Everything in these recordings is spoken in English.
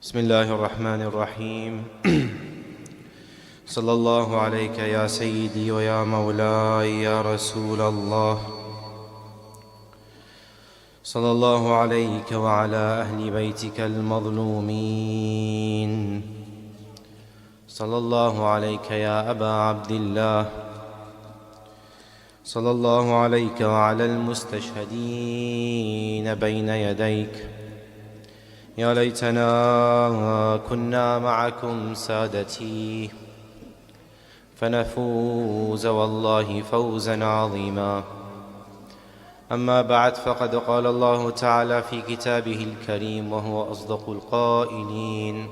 بسم الله الرحمن الرحيم صلى الله عليك يا سيدي ويا مولاي يا رسول الله صلى الله عليك وعلى أهل بيتك المظلومين صلى الله عليك يا أبا عبد الله صلى الله عليك وعلى المستشهدين بين يديك يا ليتنا كنا معكم سادتي فنفوز والله فوزا عظيما. أما بعد، فقد قال الله تعالى في كتابه الكريم وهو أصدق القائلين: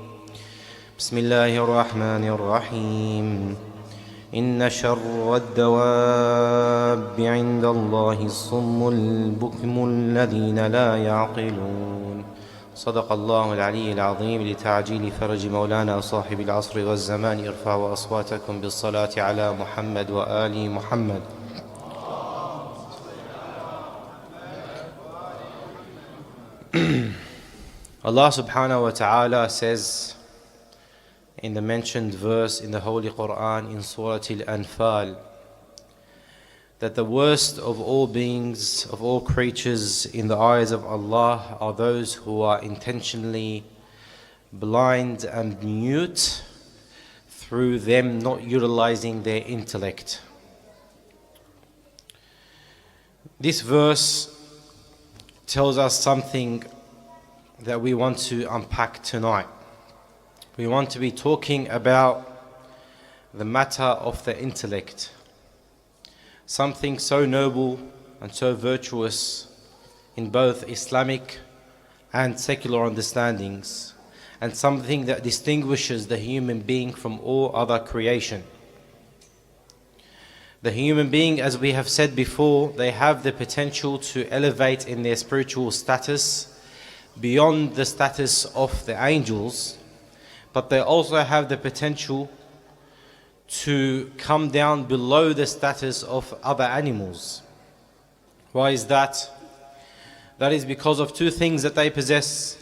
بسم الله الرحمن الرحيم إن شر الدواب عند الله الصم البكم الذين لا يعقلون. صدق الله العلي العظيم. لتعجيل فرج مولانا صاحب العصر والزمان ارفعوا أصواتكم بالصلاة على محمد وآل محمد. Allah subhanahu wa ta'ala says in the mentioned verse in the Holy Quran in Surah Al-Anfal that the worst of all beings, of all creatures in the eyes of Allah are those who are intentionally blind and mute through them not utilizing their intellect. This verse tells us something that we want to unpack tonight. We want to be talking about the matter of the intellect. Something so noble and so virtuous in both Islamic and secular understandings, and something that distinguishes the human being from all other creation. The human being, as we have said before, they have the potential to elevate in their spiritual status beyond the status of the angels, but they also have the potential to come down below the status of other animals. Why is that? That is because of two things that they possess: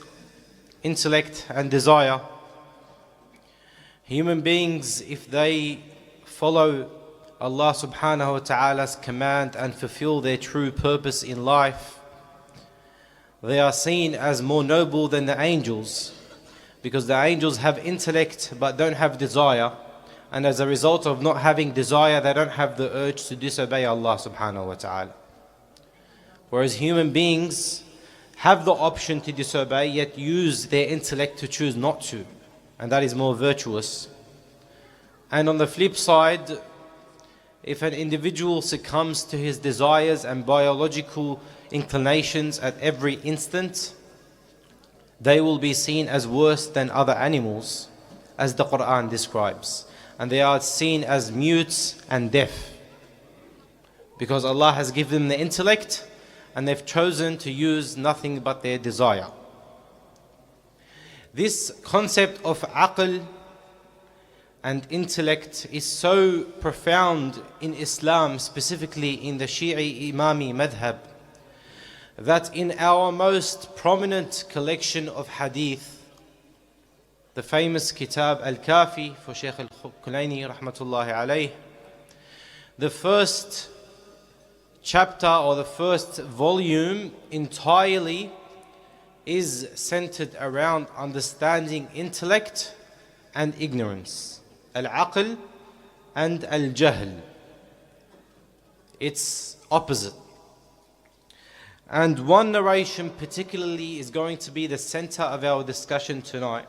intellect and desire. Human beings, if they follow Allah subhanahu wa ta'ala's command and fulfill their true purpose in life, they are seen as more noble than the angels, because the angels have intellect but don't have desire. And as a result of not having desire, they don't have the urge to disobey Allah subhanahu wa ta'ala. Whereas human beings have the option to disobey, yet use their intellect to choose not to. And that is more virtuous. And on the flip side, if an individual succumbs to his desires and biological inclinations at every instant, they will be seen as worse than other animals, as the Quran describes. And they are seen as mutes and deaf, because Allah has given them the intellect and they've chosen to use nothing but their desire. This concept of aql and intellect is so profound in Islam, specifically in the Shi'i Imami madhab, that in our most prominent collection of hadith, the famous Kitab Al-Kafi for Shaykh Alkhulaifi rahmatullahi alayh, the first chapter or the first volume entirely is centered around understanding intellect and ignorance, al-aql and al-jahl. It's opposite. And one narration particularly is going to be the center of our discussion tonight.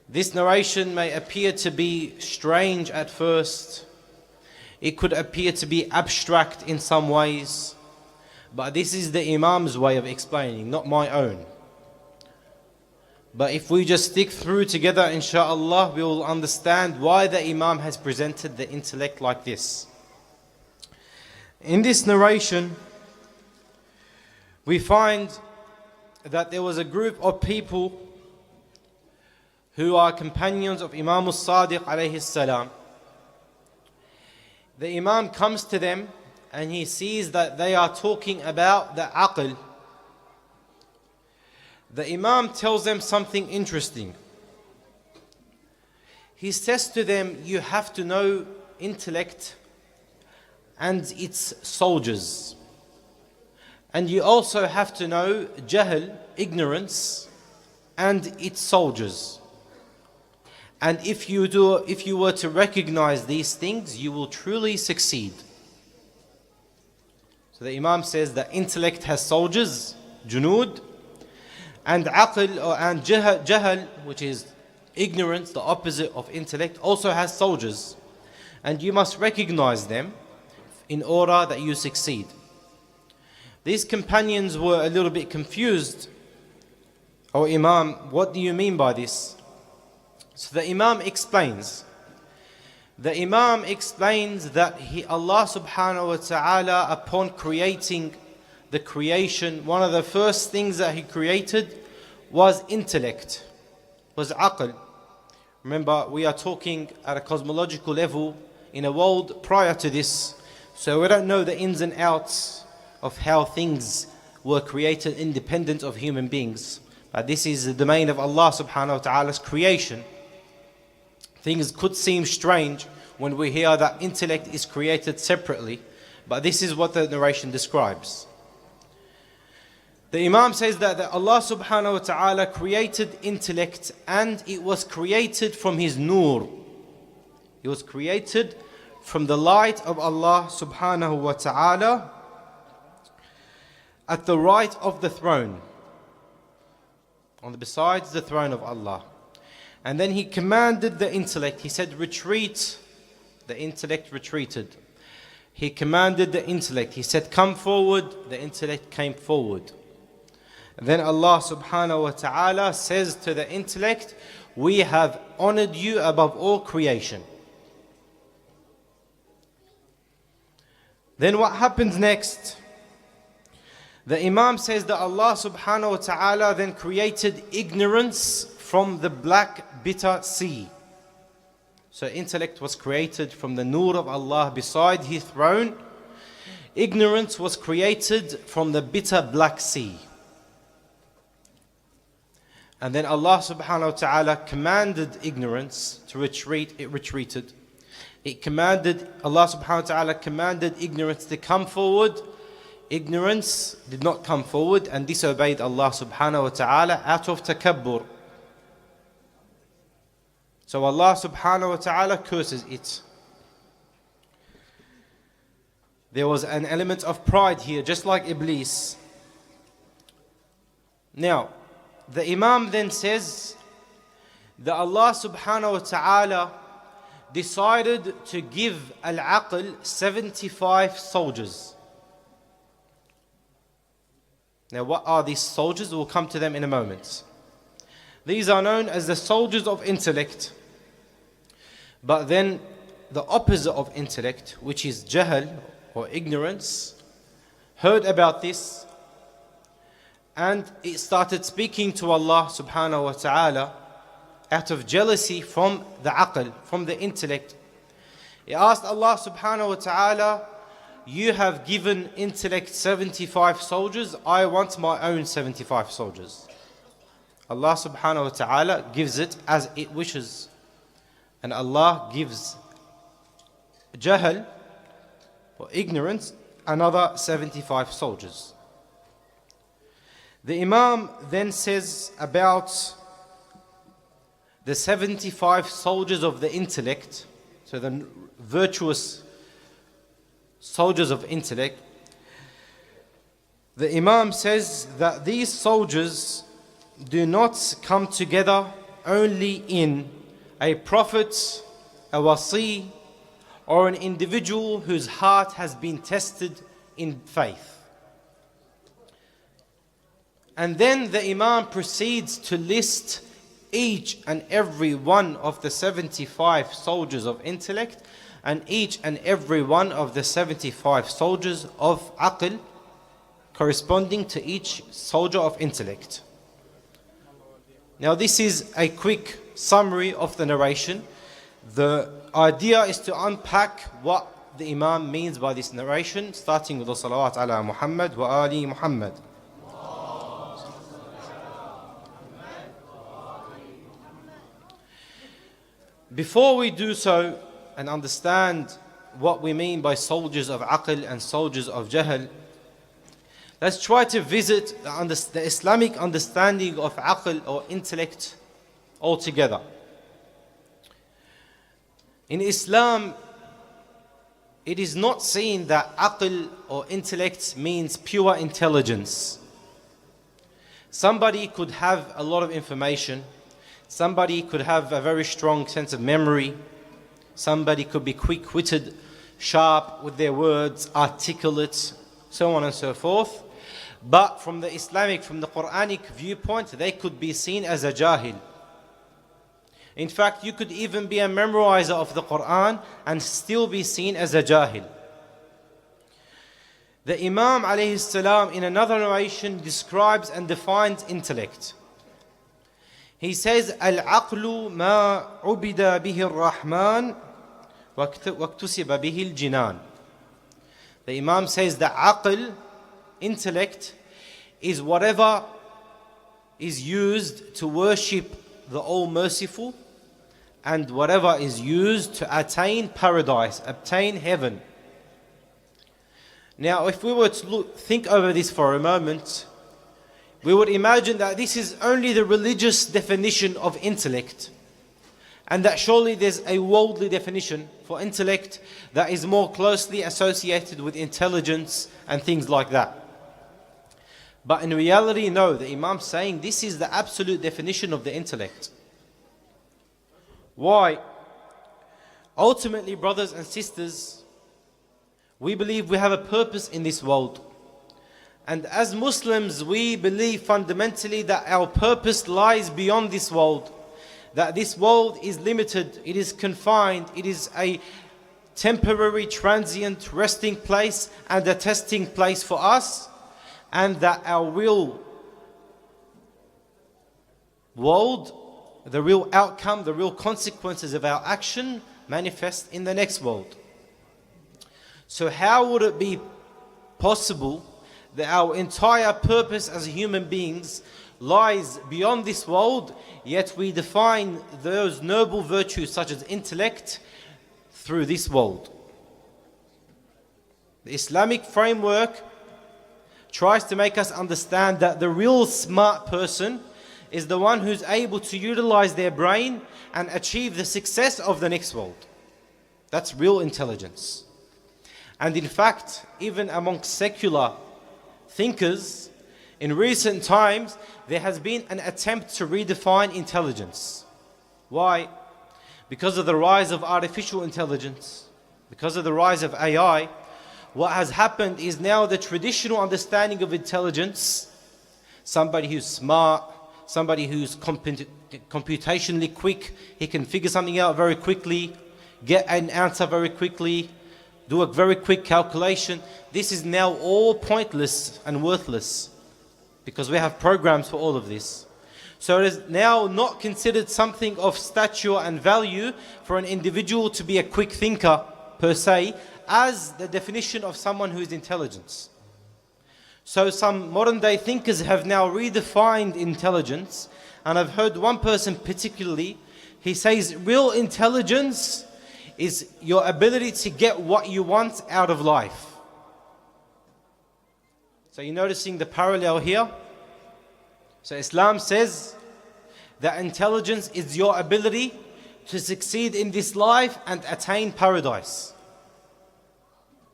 This narration may appear to be strange at first. It could appear to be abstract in some ways. But this is the Imam's way of explaining, not my own. But if we just stick through together, inshaAllah, we will understand why the Imam has presented the intellect like this. In this narration, we find that there was a group of people who are companions of Imam al-Sadiq alayhi salam. The Imam comes to them and he sees that they are talking about the aql. the Imam tells them something interesting. He says to them, you have to know intellect and its soldiers. And you also have to know jahl, ignorance, and its soldiers. And if you were to recognize these things, you will truly succeed. So the Imam says that intellect has soldiers, junud, and aql and jahl, which is ignorance, the opposite of intellect, also has soldiers. And you must recognize them in order that you succeed. These companions were a little bit confused. Oh Imam, what do you mean by this? So the Imam explains. The Imam explains that Allah subhanahu wa ta'ala, upon creating the creation, one of the first things that He created was intellect, was aql. Remember, we are talking at a cosmological level in a world prior to this, so we don't know the ins and outs of how things were created independent of human beings. But this is the domain of Allah subhanahu wa ta'ala's creation. Things could seem strange when we hear that intellect is created separately, but this is what the narration describes. The Imam says that Allah subhanahu wa ta'ala created intellect, and it was created from His nur. It was created from the light of Allah subhanahu wa ta'ala at the right of the throne, besides the throne of Allah. And then He commanded the intellect. He said, retreat. The intellect retreated. He commanded the intellect. He said, come forward. The intellect came forward. And then Allah subhanahu wa ta'ala says to the intellect, we have honored you above all creation. Then what happens next? The Imam says that Allah subhanahu wa ta'ala then created ignorance from the black bitter sea. So intellect was created from the nur of Allah beside His throne. Ignorance was created from the bitter black sea. And then Allah subhanahu wa ta'ala commanded ignorance to retreat. It retreated. Allah subhanahu wa ta'ala commanded ignorance to come forward. Ignorance did not come forward and disobeyed Allah subhanahu wa ta'ala out of takabbur. So Allah subhanahu wa ta'ala curses it. There was an element of pride here, just like Iblis. Now, the Imam then says that Allah subhanahu wa ta'ala decided to give Al-Aql 75 soldiers. Now, what are these soldiers? We'll come to them in a moment. These are known as the soldiers of intellect. But then the opposite of intellect, which is jahl or ignorance, heard about this and it started speaking to Allah subhanahu wa ta'ala out of jealousy from the aql, from the intellect. He asked Allah subhanahu wa ta'ala, you have given intellect 75 soldiers, I want my own 75 soldiers. Allah subhanahu wa ta'ala gives it as it wishes. And Allah gives jahl or ignorance another 75 soldiers. The Imam then says about the 75 soldiers of the intellect, so the virtuous soldiers of intellect. The Imam says that these soldiers do not come together only in a prophet, a wasi, or an individual whose heart has been tested in faith. And then the Imam proceeds to list each and every one of the 75 soldiers of intellect and each and every one of the 75 soldiers of aql corresponding to each soldier of intellect. Now this is a quick summary of the narration. The idea is to unpack what the Imam means by this narration, starting with the salawat ala Muhammad wa ali Muhammad. Before we do so and understand what we mean by soldiers of aql and soldiers of jahl, let's try to visit the Islamic understanding of aql or intellect altogether. In Islam, it is not seen that aql or intellect means pure intelligence. Somebody could have a lot of information. Somebody could have a very strong sense of memory. Somebody could be quick-witted, sharp with their words, articulate, so on and so forth. But from the Quranic viewpoint, they could be seen as a jahil. In fact, you could even be a memorizer of the Quran and still be seen as a jahil. The Imam alayhi salam in another narration describes and defines intellect. He says, Al-aqlu ma ubida bihi ar-Rahman waktusiba bihi al-jinan. The Imam says that aql, intellect, is whatever is used to worship the All-Merciful and whatever is used to attain paradise, obtain heaven. Now, if we were to think over this for a moment, we would imagine that this is only the religious definition of intellect, and that surely there's a worldly definition for intellect that is more closely associated with intelligence and things like that. But in reality, no, the Imam's saying this is the absolute definition of the intellect. Why? Ultimately, brothers and sisters, we believe we have a purpose in this world. And as Muslims, we believe fundamentally that our purpose lies beyond this world. That this world is limited, it is confined, it is a temporary, transient resting place and a testing place for us. And that our real world, the real outcome, the real consequences of our action manifest in the next world. So how would it be possible that our entire purpose as human beings lies beyond this world, yet we define those noble virtues such as intellect through this world? The Islamic framework tries to make us understand that the real smart person is the one who's able to utilize their brain and achieve the success of the next world. That's real intelligence. And in fact, even amongst secular thinkers, in recent times, there has been an attempt to redefine intelligence. Why? Because of the rise of artificial intelligence, because of the rise of AI, what has happened is now the traditional understanding of intelligence, somebody who's smart, somebody who's computationally quick, he can figure something out very quickly, get an answer very quickly, do a very quick calculation. This is now all pointless and worthless because we have programs for all of this. So it is now not considered something of stature and value for an individual to be a quick thinker per se, as the definition of someone who is intelligent. So some modern day thinkers have now redefined intelligence, and I've heard one person particularly, he says real intelligence is your ability to get what you want out of life. So you're noticing the parallel here? So Islam says that intelligence is your ability to succeed in this life and attain paradise.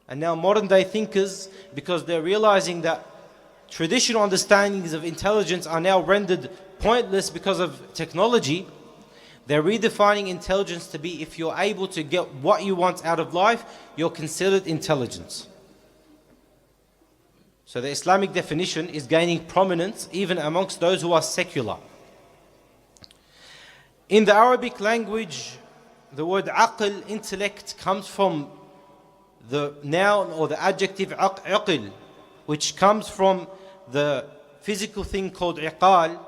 And now modern day thinkers, because they're realizing that traditional understandings of intelligence are now rendered pointless because of technology, they're redefining intelligence to be, if you're able to get what you want out of life, you're considered intelligent. So the Islamic definition is gaining prominence even amongst those who are secular. In the Arabic language, the word aql, intellect, comes from the noun or the adjective aql, which comes from the physical thing called iqal,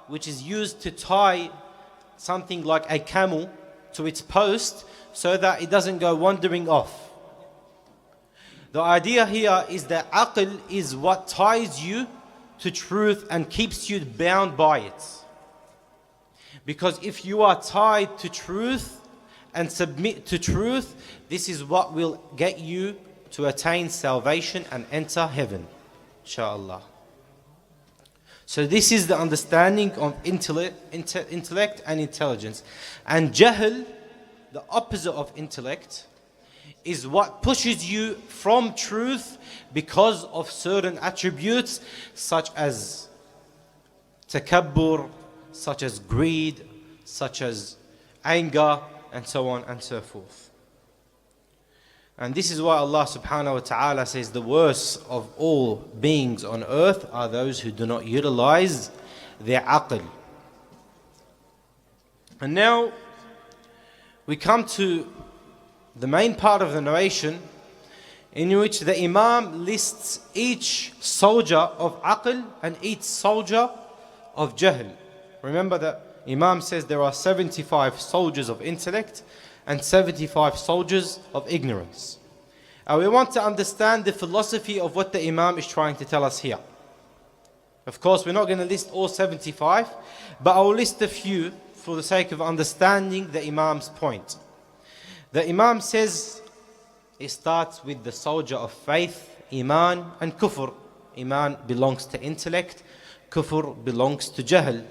which is used to tie something like a camel to its post so that it doesn't go wandering off. The idea here is that aql is what ties you to truth and keeps you bound by it. Because if you are tied to truth and submit to truth, this is what will get you to attain salvation and enter heaven, inshallah. So this is the understanding of intellect and intelligence. And jahl, the opposite of intellect, is what pushes you from truth because of certain attributes such as takabbur, such as greed, such as anger, and so on and so forth. And this is why Allah subhanahu wa ta'ala says the worst of all beings on earth are those who do not utilize their aql. And now we come to the main part of the narration, in which the Imam lists each soldier of aql and each soldier of jahl. Remember that Imam says there are 75 soldiers of intellect and 75 soldiers of ignorance. And we want to understand the philosophy of what the Imam is trying to tell us here. Of course, we're not going to list all 75, but I will list a few for the sake of understanding the Imam's point. The Imam says it starts with the soldier of faith, Iman and Kufr. Iman belongs to intellect, Kufr belongs to Jahl.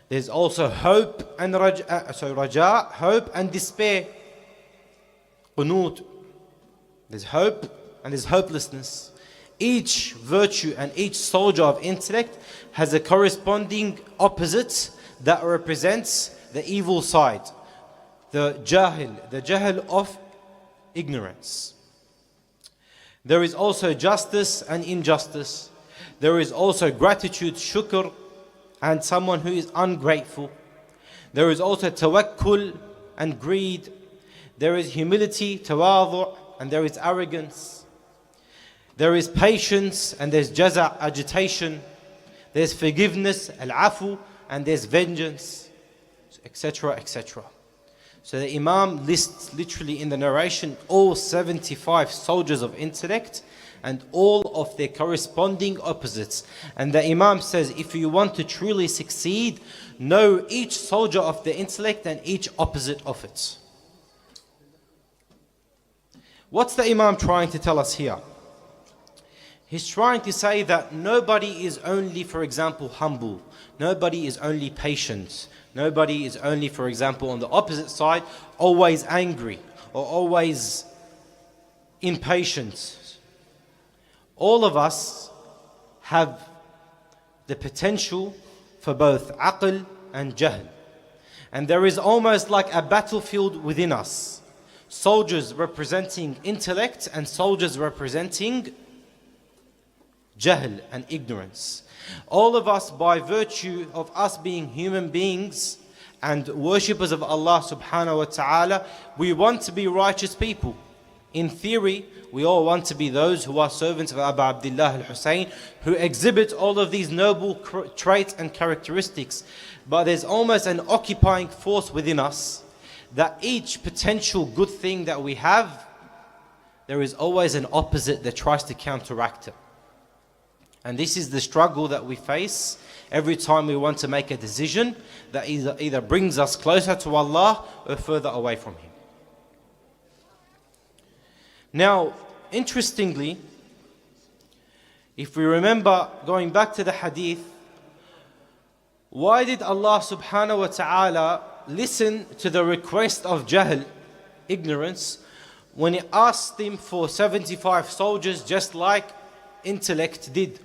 There's also hope and raja, hope and despair. Qunut. There's hope and there's hopelessness. Each virtue and each soldier of intellect has a corresponding opposite that represents the evil side. The jahl of ignorance. There is also justice and injustice. There is also gratitude, shukr, and someone who is ungrateful. There is also tawakkul and greed. There is humility, tawadu', and there is arrogance. There is patience and there's jaza', agitation. There's forgiveness, al-afu, and there's vengeance, etc., etc. So the Imam lists literally in the narration all 75 soldiers of intellect and all of their corresponding opposites. And the Imam says, if you want to truly succeed, know each soldier of the intellect and each opposite of it. What's the Imam trying to tell us here? He's trying to say that nobody is only, for example, humble. Nobody is only patient. Nobody is only, for example, on the opposite side, always angry or always impatient. All of us have the potential for both aql and jahl. And there is almost like a battlefield within us. Soldiers representing intellect and soldiers representing jahl and ignorance. All of us, by virtue of us being human beings and worshippers of Allah subhanahu wa ta'ala, we want to be righteous people. In theory, we all want to be those who are servants of Abu Abdullah al-Hussein, who exhibit all of these noble traits and characteristics. But there's almost an occupying force within us that each potential good thing that we have, there is always an opposite that tries to counteract it. And this is the struggle that we face every time we want to make a decision that either brings us closer to Allah or further away from Him. Now, interestingly, if we remember going back to the hadith, why did Allah subhanahu wa ta'ala listen to the request of jahl, ignorance, when He asked Him for 75 soldiers just like intellect did?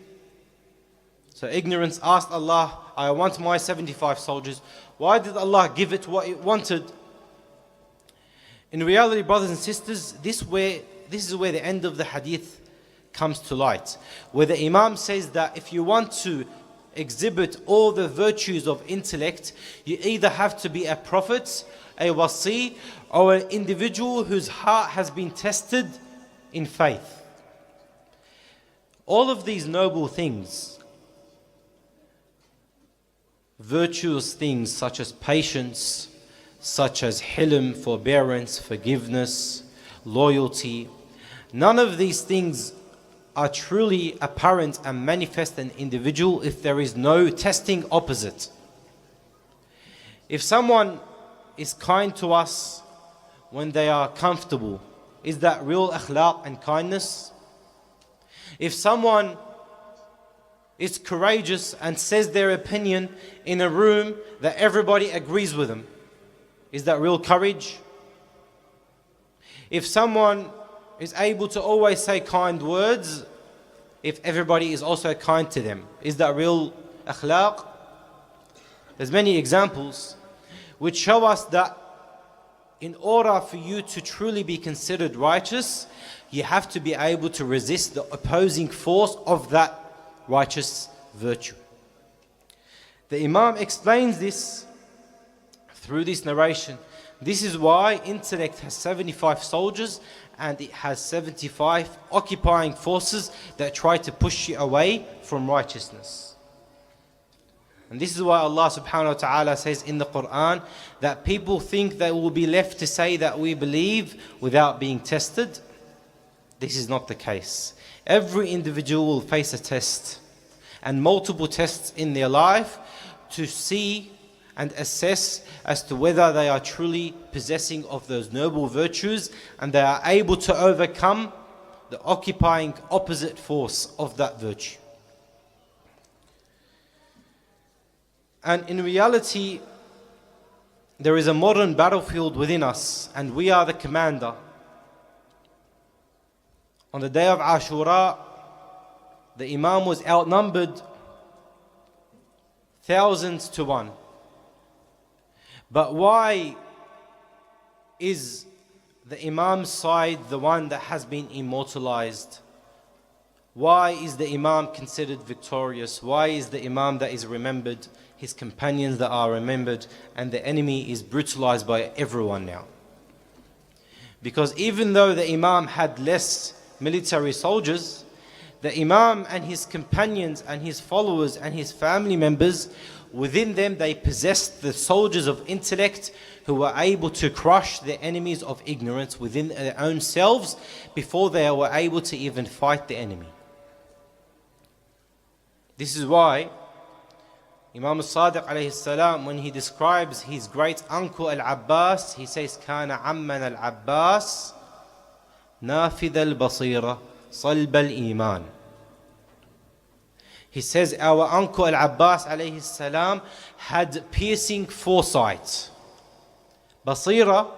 So ignorance asked Allah, I want my 75 soldiers. Why did Allah give it what it wanted? In reality, brothers and sisters, this is where the end of the hadith comes to light. Where the Imam says that if you want to exhibit all the virtues of intellect, you either have to be a prophet, a wasi, or an individual whose heart has been tested in faith. All of these noble things, virtuous things such as patience, such as hilm, forbearance, forgiveness, loyalty, none of these things are truly apparent and manifest an individual if there is no testing opposite. If someone is kind to us when they are comfortable. Is that real akhlaq and kindness? If someone is courageous and says their opinion in a room that everybody agrees with them, is that real courage? If someone is able to always say kind words, if everybody is also kind to them, is that real akhlaq? There's many examples which show us that in order for you to truly be considered righteous, you have to be able to resist the opposing force of that righteous virtue. The Imam explains this through this narration. This is why intellect has 75 soldiers and it has 75 occupying forces that try to push you away from righteousness. And this is why Allah subhanahu wa ta'ala says in the Quran that people think they will be left to say that we believe without being tested. This is not the case. Every individual will face a test and multiple tests in their life to see and assess as to whether they are truly possessing of those noble virtues and they are able to overcome the occupying opposite force of that virtue. And in reality, there is a modern battlefield within us and we are the commander. On the day of Ashura, the Imam was outnumbered thousands to one. But why is the Imam's side the one that has been immortalized? Why is the Imam considered victorious? Why is the Imam that is remembered, his companions that are remembered, and the enemy is brutalized by everyone now? Because even though the Imam had less military soldiers, the Imam and his companions and his followers and his family members, within them they possessed the soldiers of intellect who were able to crush the enemies of ignorance within their own selves before they were able to even fight the enemy. This is why Imam al-Sadiq alayhi salam, when he describes his great uncle Al-Abbas, he says, كان عمنا العباس نافذ البصيرة صلب الإيمان. He says our uncle Al-Abbas alayhi salam had piercing foresight. Basira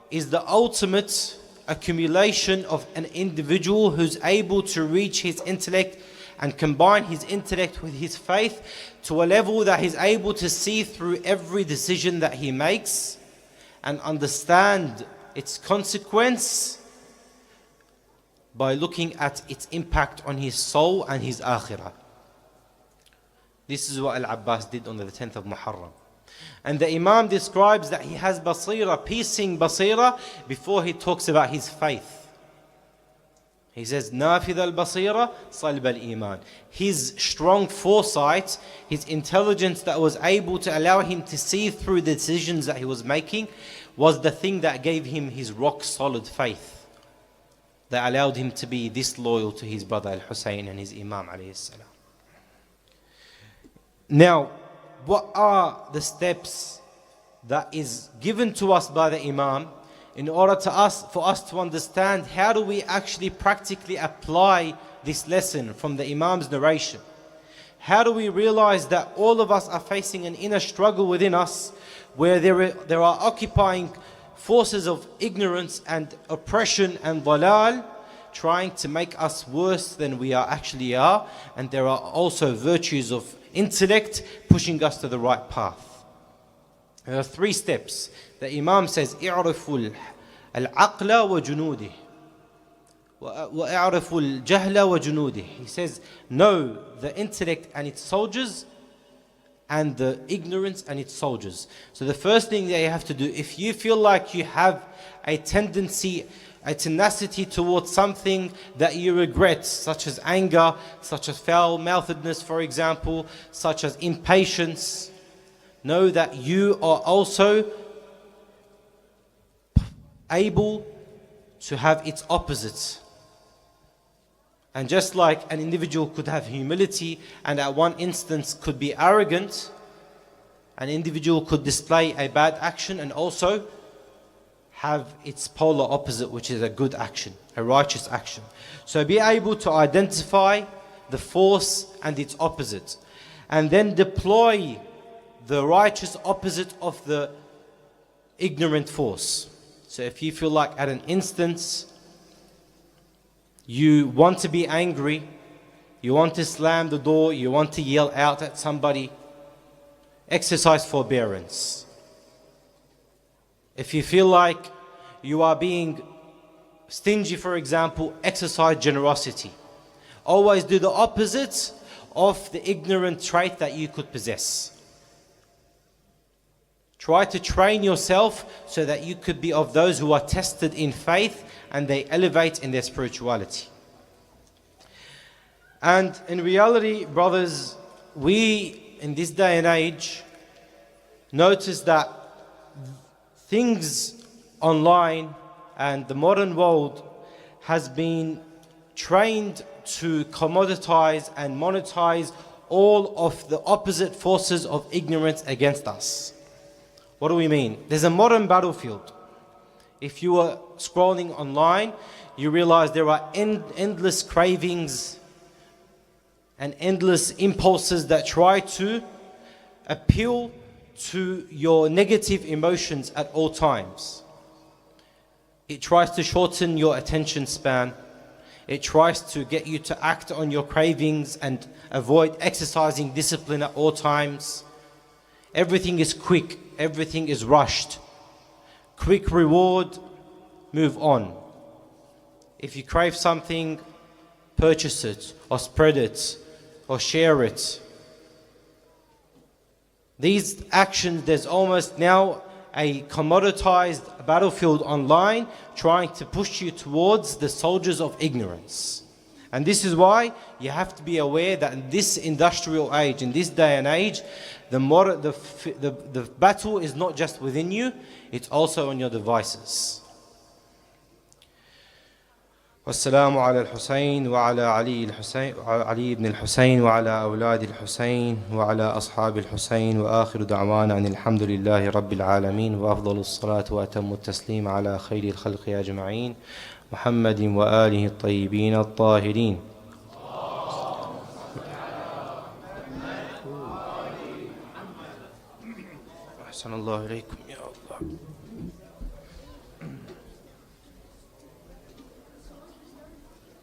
is the ultimate accumulation of an individual who's able to reach his intellect and combine his intellect with his faith to a level that he's able to see through every decision that he makes and understand its consequence by looking at its impact on his soul and his akhirah. This is what Al-Abbas did on the 10th of Muharram. And the Imam describes that he has basira, piercing basira, before he talks about his faith. He says, نافذ البصيرة صلب الإيمان. His strong foresight, his intelligence that was able to allow him to see through the decisions that he was making, was the thing that gave him his rock solid faith, that allowed him to be this loyal to his brother Al-Hussein and his Imam alayhi salam. Now, what are the steps that is given to us by the Imam in order for us to understand how do we actually practically apply this lesson from the Imam's narration? How do we realize that all of us are facing an inner struggle within us where there are occupying forces of ignorance and oppression and dalal trying to make us worse than we actually are, and there are also virtues of intellect pushing us to the right path? There are three steps. The Imam says, اعرفوا العقل وجنوده واعرفوا الجهل وجنوده. He says, know the intellect and its soldiers and the ignorance and its soldiers. So the first thing that you have to do, if you feel like you have a tendency, a tenacity towards something that you regret, such as anger, such as foul-mouthedness, for example, such as impatience, know that you are also able to have its opposite. And just like an individual could have humility and at one instance could be arrogant, an individual could display a bad action and also have its polar opposite, which is a good action, a righteous action. So be able to identify the force and its opposite, and then deploy the righteous opposite of the ignorant force. So if you feel like at an instance you want to be angry, you want to slam the door, you want to yell out at somebody, exercise forbearance. If you feel like you are being stingy, for example, exercise generosity. Always do the opposite of the ignorant trait that you could possess. Try to train yourself so that you could be of those who are tested in faith and they elevate in their spirituality. And in reality, brothers, we in this day and age notice that things online and the modern world has been trained to commoditize and monetize all of the opposite forces of ignorance against us. What do we mean? There's a modern battlefield. If you are scrolling online, you realize there are endless cravings and endless impulses that try to appeal to your negative emotions at all times. It tries to shorten your attention span. It tries to get you to act on your cravings and avoid exercising discipline at all times. Everything is quick. Everything is rushed. Quick reward, move on. If you crave something, purchase it or spread it or share it. These actions, there's almost now a commoditized battlefield online trying to push you towards the soldiers of ignorance. And this is why you have to be aware that in this industrial age, in this day and age, the battle is not just within you, it's also on your devices. والسلام على الحسين وعلى علي بن الحسين وعلى أولاد الحسين وعلى أصحاب الحسين وآخر دعوانا أن الحمد لله رب العالمين وأفضل الصلاة وأتم التسليم على خير الخلق أجمعين محمد وآله الطيبين الطاهرين. أحسن الله إليكم يا الله.